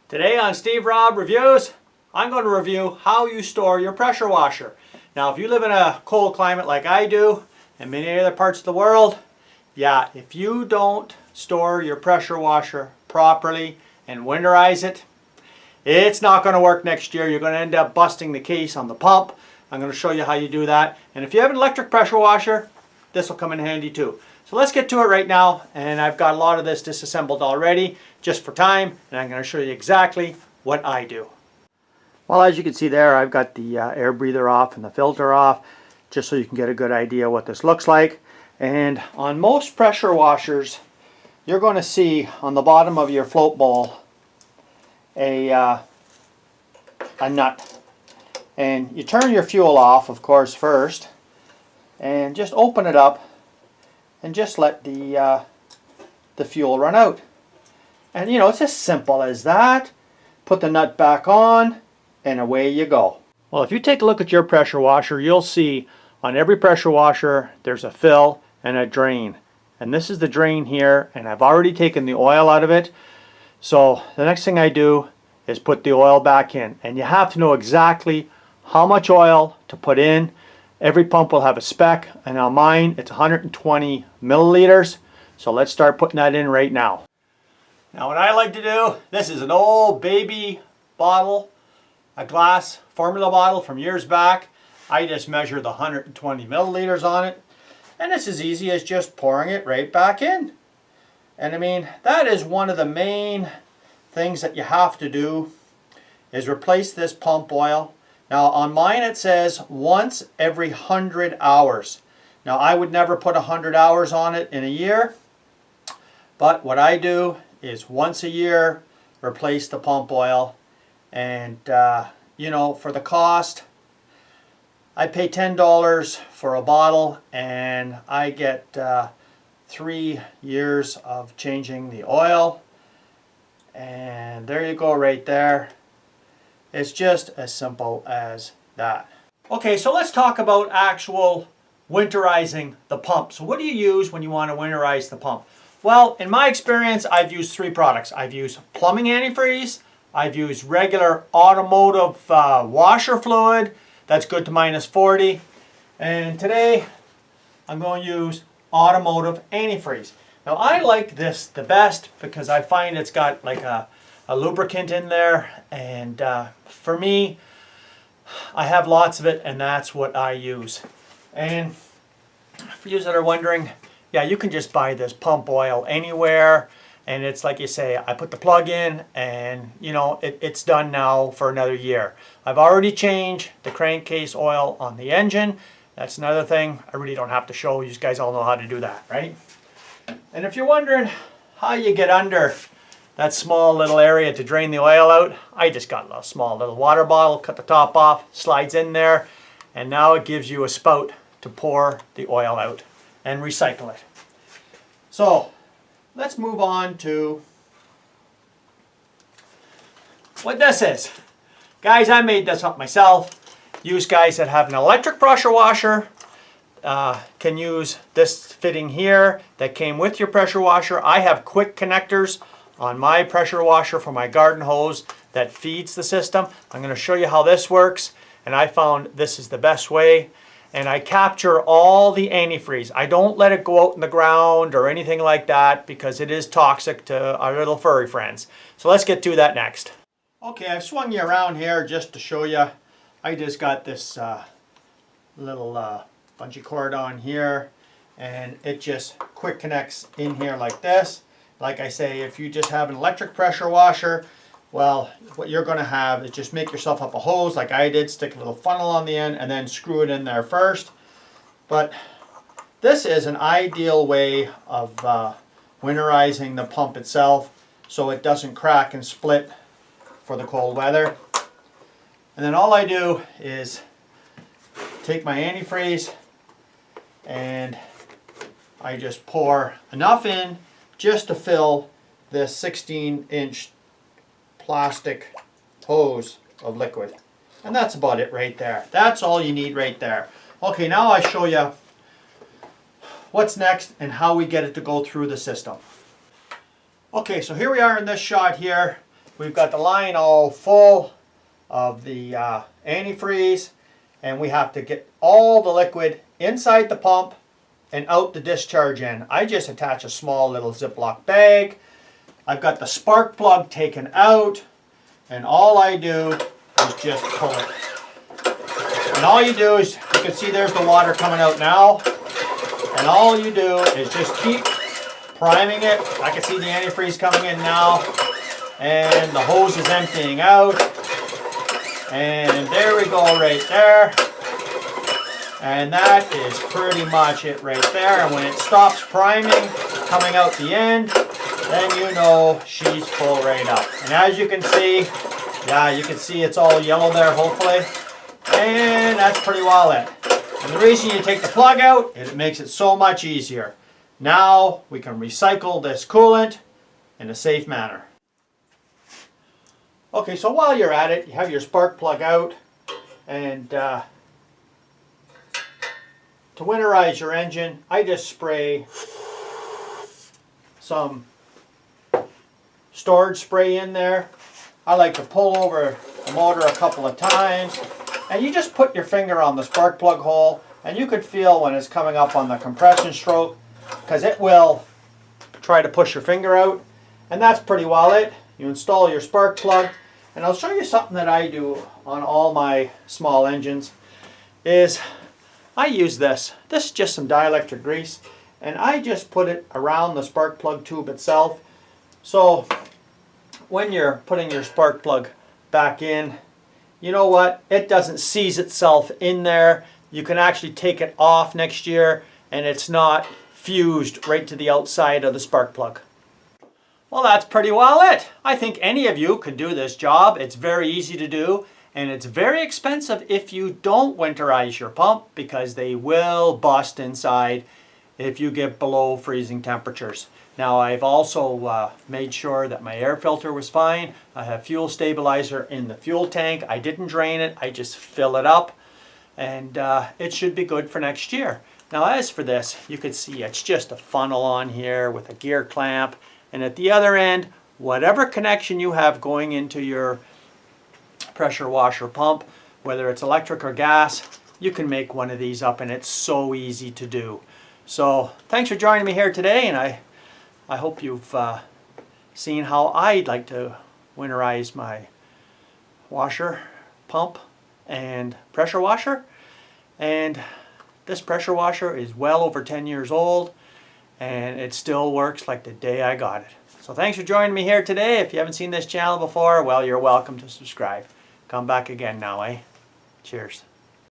Today on Steve Robb Reviews, I'm going to review how you store your pressure washer. Now, if you live in a cold climate like I do, and many other parts of the world, yeah, if you don't store your pressure washer properly and winterize it, it's not going to work next year. You're going to end up busting the case on the pump. I'm going to show you how you do that. And if you have an electric pressure washer, this will come in handy too. So let's get to it right now, and I've got a lot of this disassembled already just for time, and I'm going to show you exactly what I do. Well, as you can see there, I've got the air breather off and the filter off, just so you can get a good idea what this looks like. And on most pressure washers, you're going to see on the bottom of your float bowl a nut. And you turn your fuel off, of course, first, and just open it up and just let the fuel run out. And you know, it's as simple as that. Put the nut back on and away you go. Well, if you take a look at your pressure washer, you'll see on every pressure washer there's a fill and a drain. And this is the drain here, and I've already taken the oil out of it. So the next thing I do is put the oil back in. And you have to know exactly how much oil to put in. Every pump will have a spec, and on mine it's 120 milliliters. So let's start putting that in right now. Now what I like to do, this is an old baby bottle, a glass formula bottle from years back. I just measure the 120 milliliters on it, and it's as easy as just pouring it right back in. And I mean, that is one of the main things that you have to do, is replace this pump oil. Now on mine it says once every 100 hours. Now I would never put 100 hours on it in a year, but what I do is once a year replace the pump oil. And you know, for the cost, I pay $10 for a bottle, and I get 3 years of changing the oil. And there you go right there. It's just as simple as that. Okay, so let's talk about actual winterizing the pump. So what do you use when you want to winterize the pump? Well, in my experience, I've used 3 products. I've used plumbing antifreeze, I've used regular automotive washer fluid, that's good to -40. And today, I'm going to use automotive antifreeze. Now I like this the best because I find it's got like a lubricant in there, and for me, I have lots of it, and that's what I use. And for you that are wondering, yeah, you can just buy this pump oil anywhere, and it's like you say, I put the plug in, and you know, it's done now for another year. I've already changed the crankcase oil on the engine. That's another thing I really don't have to show. You guys all know how to do that, right? And if you're wondering how you get under that small little area to drain the oil out, I just got a small little water bottle, cut the top off, slides in there, and now it gives you a spout to pour the oil out and recycle it. So let's move on to what this is. Guys, I made this up myself. You guys that have an electric pressure washer can use this fitting here that came with your pressure washer. I have quick connectors on my pressure washer for my garden hose that feeds the system. I'm going to show you how this works, and I found this is the best way. And I capture all the antifreeze. I don't let it go out in the ground or anything like that, because it is toxic to our little furry friends. So let's get to that next. Okay, I've swung you around here just to show you. I just got this little bungee cord on here, and it just quick connects in here like this. Like I say, if you just have an electric pressure washer, well, what you're going to have is just make yourself up a hose like I did, stick a little funnel on the end, and then screw it in there first. But this is an ideal way of winterizing the pump itself, so it doesn't crack and split for the cold weather. And then all I do is take my antifreeze, and I just pour enough in just to fill this 16-inch plastic hose of liquid. And that's about it right there. That's all you need right there. Okay, now I show you what's next and how we get it to go through the system. Okay, so here we are in this shot here. we've got the line all full of the antifreeze, and we have to get all the liquid inside the pump and out the discharge end. I just attach a small little Ziploc bag. I've got the spark plug taken out, and all I do is just pull it. And all you do is, you can see there's the water coming out now, and all you do is just keep priming it. I can see the antifreeze coming in now, and the hose is emptying out, and there we go right there. And that is pretty much it right there. And when it stops priming, coming out the end, then you know she's full right up. And as you can see, yeah, you can see it's all yellow there, hopefully. And that's pretty well it. And the reason you take the plug out is it makes it so much easier. Now we can recycle this coolant in a safe manner. Okay, so while you're at it, you have your spark plug out, and to winterize your engine, I just spray some storage spray in there. I like to pull over the motor a couple of times, and you just put your finger on the spark plug hole, and you can feel when it's coming up on the compression stroke, because it will try to push your finger out. And that's pretty well it. You install your spark plug, and I'll show you something that I do on all my small engines is I use this. This is just some dielectric grease, and I just put it around the spark plug tube itself. So when you're putting your spark plug back in, you know what? It doesn't seize itself in there. You can actually take it off next year, and it's not fused right to the outside of the spark plug. Well, that's pretty well it. I think any of you could do this job. It's very easy to do, and it's very expensive if you don't winterize your pump, because they will bust inside if you get below freezing temperatures. Now, I've also made sure that my air filter was fine. I have fuel stabilizer in the fuel tank. I didn't drain it, I just fill it up, and it should be good for next year. Now, as for this, you can see it's just a funnel on here with a gear clamp, and at the other end, whatever connection you have going into your pressure washer pump, whether it's electric or gas, you can make one of these up, and it's so easy to do. So thanks for joining me here today, and I hope you've seen how I'd like to winterize my washer, pump, and pressure washer. And this pressure washer is well over 10 years old, and it still works like the day I got it. So thanks for joining me here today. If you haven't seen this channel before, well, you're welcome to subscribe. Come back again now, eh? Cheers.